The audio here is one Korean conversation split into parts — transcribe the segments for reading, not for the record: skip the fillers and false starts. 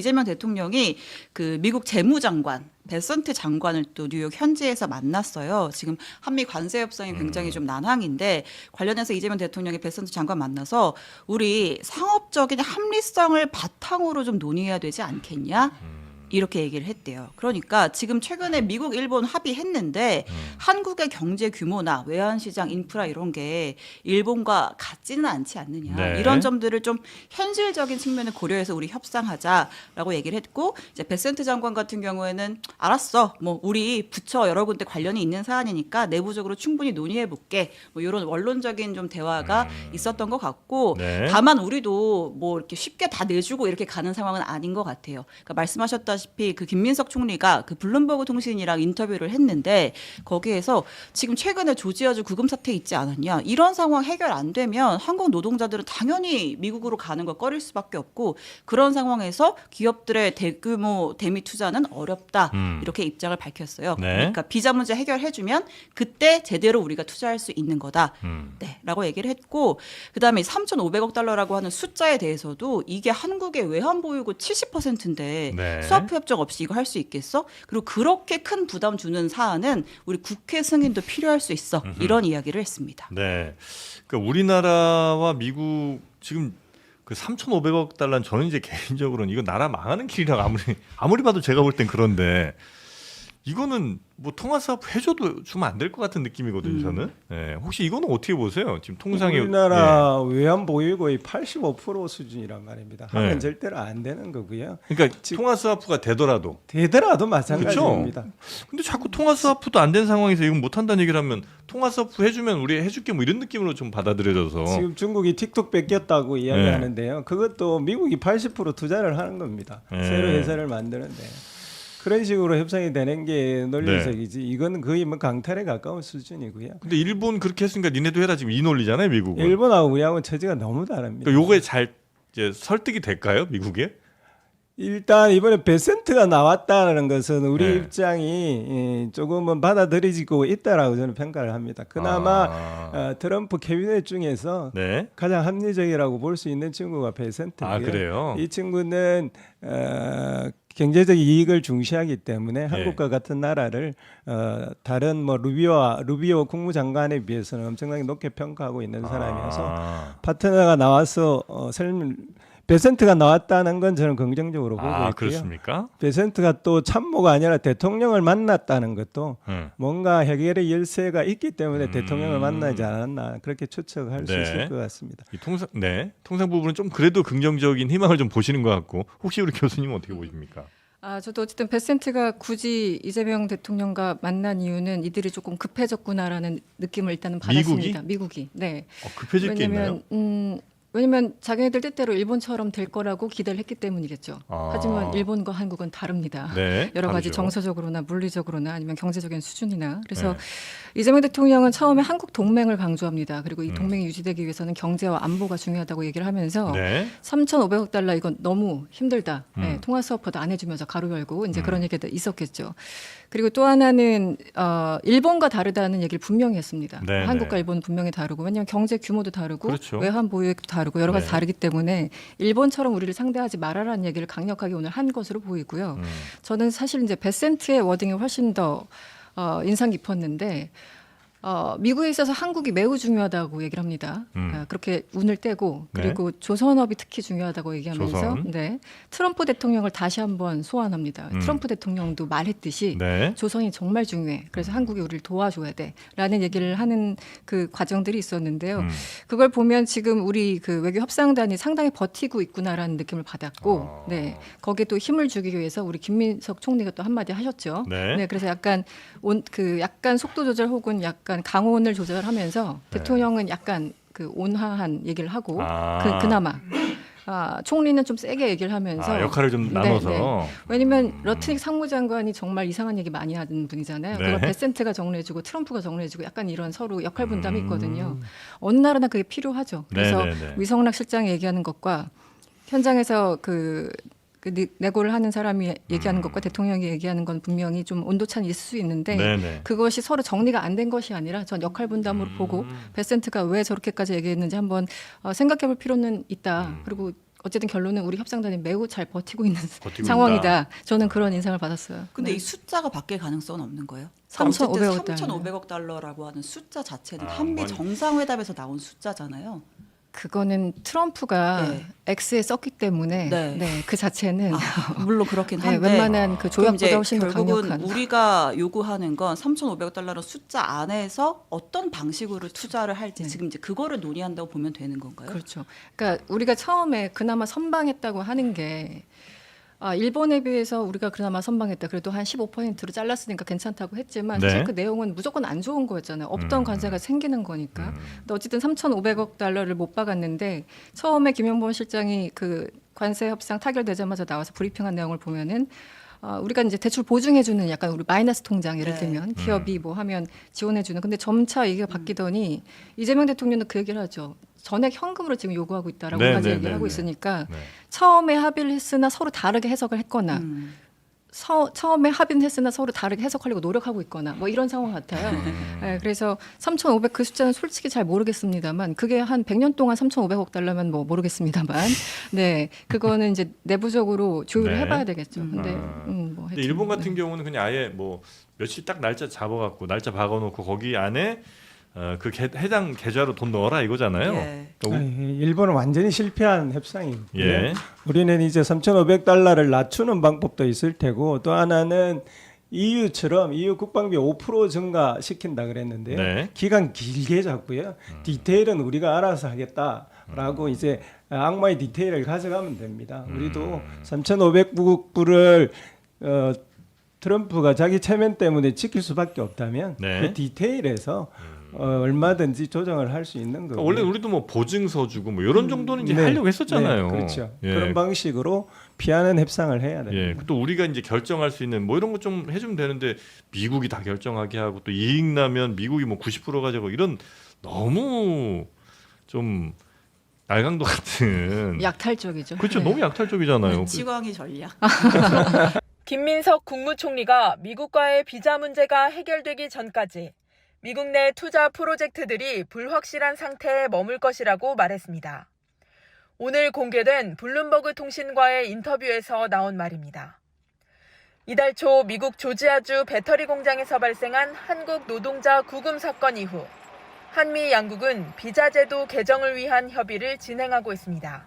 이재명 대통령이 그 미국 재무장관 베선트 장관을 또 뉴욕 현지에서 만났어요. 지금 한미 관세 협상이 굉장히 좀 난항인데 관련해서 이재명 대통령이 베선트 장관 만나서 우리 상업적인 합리성을 바탕으로 좀 논의해야 되지 않겠냐? 이렇게 얘기를 했대요. 그러니까 지금 최근에 미국, 일본 합의했는데 한국의 경제 규모나 외환시장 인프라 이런 게 일본과 같지는 않지 않느냐. 네. 이런 점들을 좀 현실적인 측면을 고려해서 우리 협상하자라고 얘기를 했고 이제 베센트 장관 같은 경우에는 알았어. 뭐 우리 부처 여러 군데 관련이 있는 사안이니까 내부적으로 충분히 논의해 볼게. 뭐 이런 원론적인 좀 대화가 있었던 것 같고 네. 다만 우리도 뭐 이렇게 쉽게 다 내주고 이렇게 가는 상황은 아닌 것 같아요. 그러니까 말씀하셨다시피 그 김민석 총리가 그 블룸버그 통신이랑 인터뷰를 했는데 거기에서 지금 최근에 조지아주 구금 사태 있지 않았냐 이런 상황 해결 안 되면 한국 노동자들은 당연히 미국으로 가는 걸 꺼릴 수밖에 없고 그런 상황에서 기업들의 대규모 대미 투자는 어렵다 이렇게 입장을 밝혔어요. 네. 그러니까 비자 문제 해결해주면 그때 제대로 우리가 투자할 수 있는 거다. 네, 라고 얘기를 했고 그다음에 3,500억 달러라고 하는 숫자에 대해서도 이게 한국의 외환 보유고 70%인데 네. 스와프 협정 없이 이거 할 수 있겠어? 그리고 그렇게 큰 부담 주는 사안은 우리 국회 승인도 필요할 수 있어. 이런 이야기를 했습니다. 네. 그러니까 우리나라와 미국 지금 그 3,500억 달러는 저는 이제 개인적으로는 이거 나라 망하는 길이라고 아무리 봐도 제가 볼 땐 그런데 이거는 뭐 통화 사업 해줘도 주면 안 될 것 같은 느낌이거든요. 저는. 네. 혹시 이거는 어떻게 보세요? 지금 통상의 우리나라 외환 보유고의 85% 수준이란 말입니다. 하면 네. 절대로 안 되는 거고요. 그러니까 통화 스와프가 되더라도. 되더라도 마찬가지입니다. 근데 자꾸 통화 스와프도 안 된 상황에서 이건 못 한다는 얘기를 하면 통화 스와프 해주면 우리 해줄게 뭐 이런 느낌으로 좀 받아들여져서. 지금 중국이 틱톡 뺏겼다고 이야기하는데요. 그것도 미국이 80% 투자를 하는 겁니다. 네. 새로 회사를 만드는데. 그런 식으로 협상이 되는 게 논리적이지. 이건 거의 뭐 강탈에 가까운 수준이고요. 근데 일본 그렇게 했으니까 니네도 해라 지금 이 논리잖아요, 미국은. 일본하고 우리하고는 처지가 너무 다릅니다. 그러니까 요거에 잘 이제 설득이 될까요, 미국에? 일단 이번에 베센트가 나왔다는 것은 우리 네. 입장이 조금은 받아들여지고 있다라고 저는 평가를 합니다. 그나마 트럼프 캐비넷 중에서 네. 가장 합리적이라고 볼 수 있는 친구가 베센트고요. 아, 그래요? 이 친구는 경제적 이익을 중시하기 때문에 한국과 같은 나라를 다른 뭐 루비오 국무장관에 비해서는 엄청나게 높게 평가하고 있는 사람이어서 파트너가 나와서 베센트가 나왔다는 건 저는 긍정적으로 보고 있고요. 그렇습니까? 베센트가 또 참모가 아니라 대통령을 만났다는 것도 뭔가 해결의 열쇠가 있기 때문에 대통령을 만나지 않았나 그렇게 추측할 수 있을 것 같습니다. 이 통상 부분은 좀 그래도 긍정적인 희망을 좀 보시는 것 같고 혹시 우리 교수님은 어떻게 보십니까? 저도 어쨌든 베센트가 굳이 이재명 대통령과 만난 이유는 이들이 조금 급해졌구나라는 느낌을 일단은 받았습니다. 미국이. 네. 급해질 게 있나요? 왜냐면 자기네들 뜻대로 일본처럼 될 거라고 기대를 했기 때문이겠죠. 하지만 일본과 한국은 다릅니다. 네, 여러 가지 다르죠. 정서적으로나 물리적으로나 아니면 경제적인 수준이나. 그래서 이재명 대통령은 처음에 한국 동맹을 강조합니다. 그리고 이 동맹이 유지되기 위해서는 경제와 안보가 중요하다고 얘기를 하면서 3,500억 달러 이건 너무 힘들다. 네, 통화 수업도 안 해주면서 가로 열고 이제 그런 얘기도 있었겠죠. 그리고 또 하나는 일본과 다르다는 얘기를 분명히 했습니다. 네, 한국과 일본은 분명히 다르고 왜냐하면 경제 규모도 다르고 그렇죠. 외환 보유액도 다르고 여러 가지 다르기 때문에 일본처럼 우리를 상대하지 말아라는 얘기를 강력하게 오늘 한 것으로 보이고요. 저는 사실 이제 베센트의 워딩이 훨씬 더 인상 깊었는데 미국에 있어서 한국이 매우 중요하다고 얘기를 합니다. 그렇게 운을 떼고 그리고 조선업이 특히 중요하다고 얘기하면서 트럼프 대통령을 다시 한번 소환합니다. 트럼프 대통령도 말했듯이 조선이 정말 중요해. 그래서 한국이 우리를 도와줘야 돼라는 얘기를 하는 그 과정들이 있었는데요. 그걸 보면 지금 우리 그 외교 협상단이 상당히 버티고 있구나라는 느낌을 받았고 거기에 또 힘을 주기 위해서 우리 김민석 총리가 또 한마디 하셨죠. 그래서 약간 약간 속도 조절 혹은 약간 강온을 조절하면서 대통령은 약간 그 온화한 얘기를 하고 그나마 총리는 좀 세게 얘기를 하면서 역할을 좀 나눠서 왜냐면 러트닉 상무장관이 정말 이상한 얘기 많이 하는 분이잖아요. 그걸 베센트가 정리해주고 트럼프가 정리해주고 약간 이런 서로 역할 분담이 있거든요. 어느 나라나 그게 필요하죠. 그래서 위성락 실장이 얘기하는 것과 현장에서 그 내고를 하는 사람이 얘기하는 것과 대통령이 얘기하는 건 분명히 좀 온도차는 있을 수 있는데 그것이 서로 정리가 안 된 것이 아니라 전 역할 분담으로 보고 베센트가 왜 저렇게까지 얘기했는지 한번 생각해 볼 필요는 있다. 그리고 어쨌든 결론은 우리 협상단이 매우 잘 버티고 있는 버티고 상황이다. 저는 그런 인상을 받았어요. 근데 네. 이 숫자가 바뀔 가능성은 없는 거예요? 3,500억 달러. 3,500억 달러라고 하는 숫자 자체는 아, 한미 많이- 정상회담에서 나온 숫자잖아요. 그거는 트럼프가 네. X에 썼기 때문에 네. 네, 그 자체는 물론 그렇긴 네, 한데 웬만한 그 그럼 이제 조약보다 훨씬 더 결국은 강력한. 우리가 요구하는 건 3,500억 달러는 숫자 안에서 어떤 방식으로 투자를 할지 네. 지금 이제 그거를 논의한다고 보면 되는 건가요? 그렇죠. 그러니까 우리가 처음에 그나마 선방했다고 하는 게 일본에 비해서 우리가 그나마 선방했다. 그래도 한 15%로 잘랐으니까 괜찮다고 했지만 네. 사실 그 내용은 무조건 안 좋은 거였잖아요. 없던 관세가 생기는 거니까. 근데 어쨌든 3,500억 달러를 못 박았는데 처음에 김용범 실장이 그 관세 협상 타결되자마자 나와서 브리핑한 내용을 보면은 우리가 이제 대출 보증해주는 약간 우리 마이너스 통장 예를 네. 들면 기업이 뭐 하면 지원해주는. 근데 점차 얘기가 바뀌더니 이재명 대통령도 그 얘기를 하죠. 전액 현금으로 지금 요구하고 있다라고 네, 까지 네, 얘기를 네, 하고 네. 있으니까 네. 처음에 합의를 했으나 서로 다르게 해석을 했거나 처음에 합의는 했으나 서로 다르게 해석하려고 노력하고 있거나 뭐 이런 상황 같아요. 네, 그래서 3,500 그 숫자는 솔직히 잘 모르겠습니다만 그게 한 100년 동안 3,500억 달러면 뭐 모르겠습니다만 네 그거는 이제 내부적으로 조율을 네. 해봐야 되겠죠. 근데 근데 뭐 하여튼, 일본 같은 네. 경우는 그냥 아예 뭐 며칠 딱 날짜 잡아갖고 날짜 박아놓고 거기 안에 그 해당 계좌로 돈 넣어라 이거잖아요. 예. 그러니까 일본은 완전히 실패한 협상이고요. 예. 우리는 이제 3,500달러를 낮추는 방법도 있을 테고 또 하나는 EU처럼 EU 국방비 5% 증가시킨다 그랬는데요. 네. 기간 기간 길게 잡고요. 디테일은 우리가 알아서 하겠다라고 이제 악마의 디테일을 가져가면 됩니다. 우리도 3,500불을 트럼프가 자기 체면 때문에 지킬 수밖에 없다면 네. 그 디테일에서 얼마든지 조정을 할 수 있는 거고. 그러니까 원래 우리도 뭐 보증서 주고 뭐 이런 정도는 이제 네. 하려고 했었잖아요. 네, 그렇죠. 예. 그런 방식으로 피하는 협상을 해야 됩니다. 예, 또 우리가 이제 결정할 수 있는 뭐 이런 거 좀 해주면 되는데 미국이 다 결정하게 하고 또 이익 나면 미국이 뭐 90% 가지고 이런 너무 좀 날강도 같은 약탈적이죠. 그렇죠. 네. 너무 약탈적이잖아요. 치광이 전략. 김민석 국무총리가 미국과의 비자 문제가 해결되기 전까지 미국 내 투자 프로젝트들이 불확실한 상태에 머물 것이라고 말했습니다. 오늘 공개된 블룸버그 통신과의 인터뷰에서 나온 말입니다. 이달 초 미국 조지아주 배터리 공장에서 발생한 한국 노동자 구금 사건 이후 한미 양국은 비자 제도 개정을 위한 협의를 진행하고 있습니다.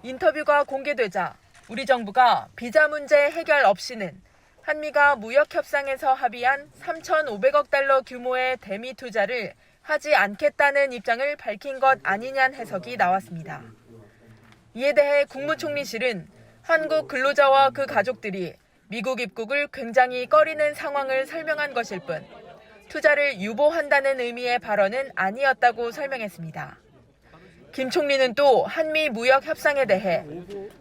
인터뷰가 공개되자 우리 정부가 비자 문제 해결 없이는 한미가 무역 협상에서 합의한 3,500억 달러 규모의 대미 투자를 하지 않겠다는 입장을 밝힌 것 아니냐는 해석이 나왔습니다. 이에 대해 국무총리실은 한국 근로자와 그 가족들이 미국 입국을 굉장히 꺼리는 상황을 설명한 것일 뿐 투자를 유보한다는 의미의 발언은 아니었다고 설명했습니다. 김 총리는 또 한미 무역 협상에 대해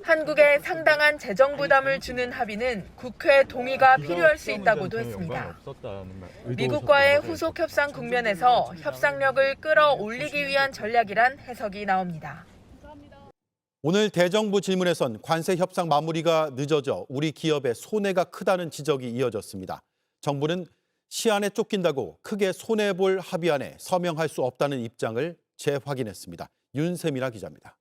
한국에 상당한 재정 부담을 주는 합의는 국회 동의가 필요할 수 있다고도 했습니다. 미국과의 후속 협상 국면에서 협상력을 끌어올리기 위한 전략이란 해석이 나옵니다. 오늘 대정부 질문에선 관세 협상 마무리가 늦어져 우리 기업의 손해가 크다는 지적이 이어졌습니다. 정부는 시한에 쫓긴다고 크게 손해볼 합의안에 서명할 수 없다는 입장을 재확인했습니다. 윤세미라 기자입니다.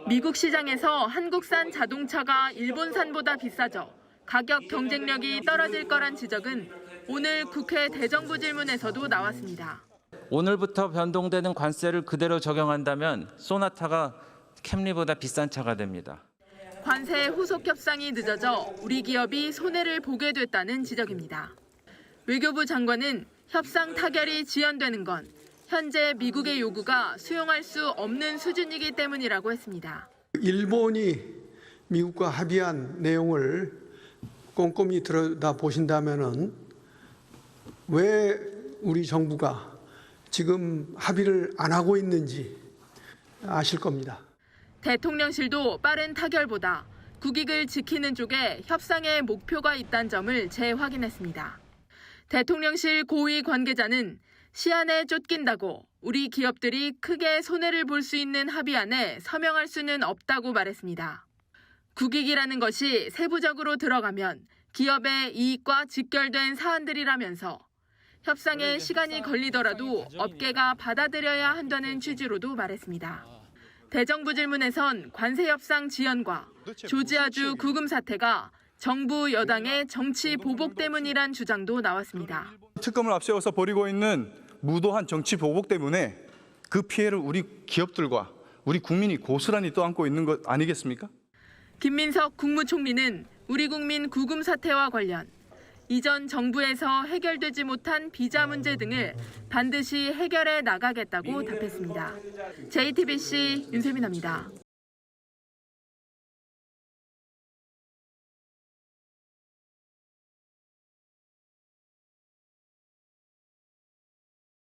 미국 시장에서 한국산 자동차가 일본산보다 비싸져 가격 경쟁력이 떨어질 거란 지적은 오늘 국회 대정부 질문에서도 나왔습니다. 오늘부터 변동되는 관세를 그대로 적용한다면 소나타가 캠리보다 비싼 차가 됩니다. 관세 후속 협상이 늦어져 우리 기업이 손해를 보게 됐다는 지적입니다. 외교부 장관은 협상 타결이 지연되는 건 현재 미국의 요구가 수용할 수 없는 수준이기 때문이라고 했습니다. 일본이 미국과 합의한 내용을 꼼꼼히 들여다보신다면은 왜 우리 정부가 지금 합의를 안 하고 있는지 아실 겁니다. 대통령실도 빠른 타결보다 국익을 지키는 쪽에 협상의 목표가 있다는 점을 재확인했습니다. 대통령실 고위 관계자는 시한에 쫓긴다고 우리 기업들이 크게 손해를 볼 수 있는 합의안에 서명할 수는 없다고 말했습니다. 국익이라는 것이 세부적으로 들어가면 기업의 이익과 직결된 사안들이라면서 협상에 시간이 걸리더라도 업계가 받아들여야 한다는 취지로도 말했습니다. 대정부 질문에선 관세 협상 지연과 조지아주 구금 사태가 정부 여당의 정치 보복 때문이란 주장도 나왔습니다. 특검을 앞세워서 벌이고 있는 무도한 정치 보복 때문에 그 피해를 우리 기업들과 우리 국민이 고스란히 떠안고 있는 것 아니겠습니까? 김민석 국무총리는 우리 국민 구금 사태와 관련 이전 정부에서 해결되지 못한 비자 문제 등을 반드시 해결해 나가겠다고 답했습니다. JTBC 윤세민입니다.